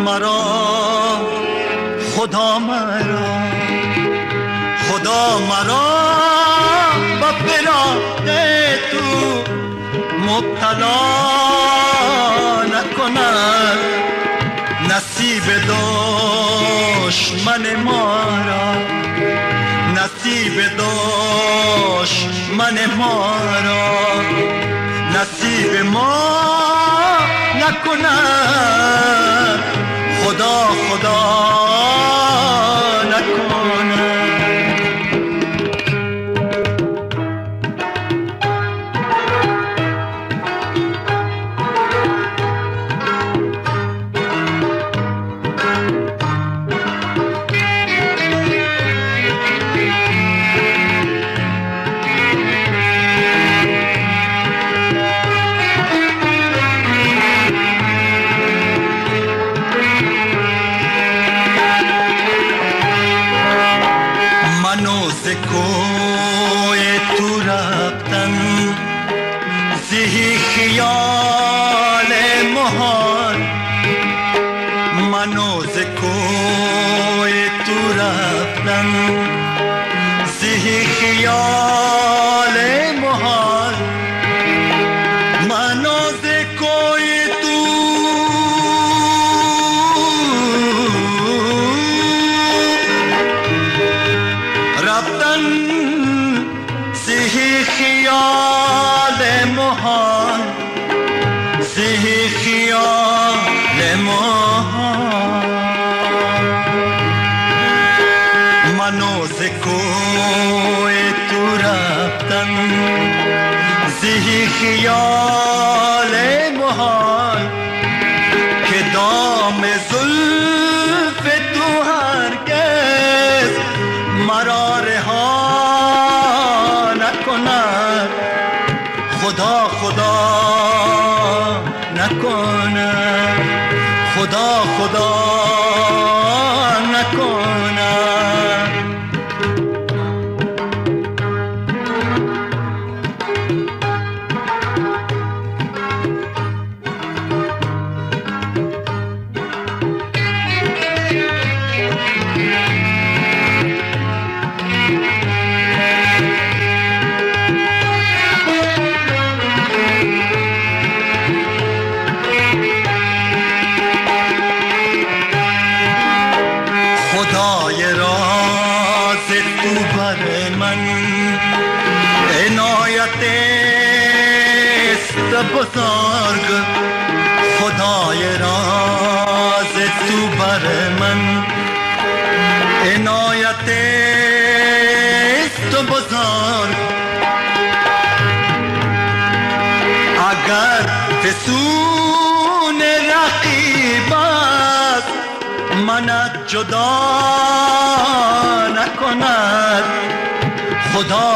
مرا خدا مرا با فراق تو مبتلا نکند. نصیب دشمن ما را، نصیب دشمن ما را نصیب ما نکند. خدا نکند. کوی تو رفتن زهی خیال محال. منو ز کوی تو رفتن زهی خیال محال. منو ز کوی تو رفتن زهی خیال محال، زهی خیال محال. منو ز کوی تو رفتن زهی خیال محال. که دام زلف تو هرگز مرا رها نکند. خدا نکند. خدا نکند. خدای راز تو بر من عنایت است بزرگ. خدای راز تو بر من عنایت است بزرگ. اگر فسون رقیب است منت جدا نکند. خدا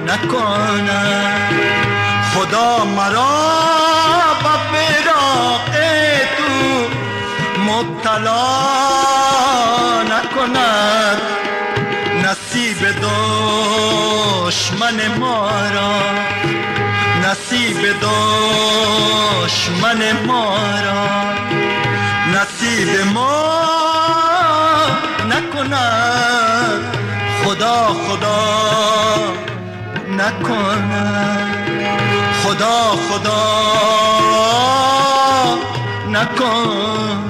نکند. خدا مرا با فراق تو مبتلا نکند. نصیب دشمن ما را، نصیب دشمن ما را نصیب ما نکند. خدا نکند. خدا نکند.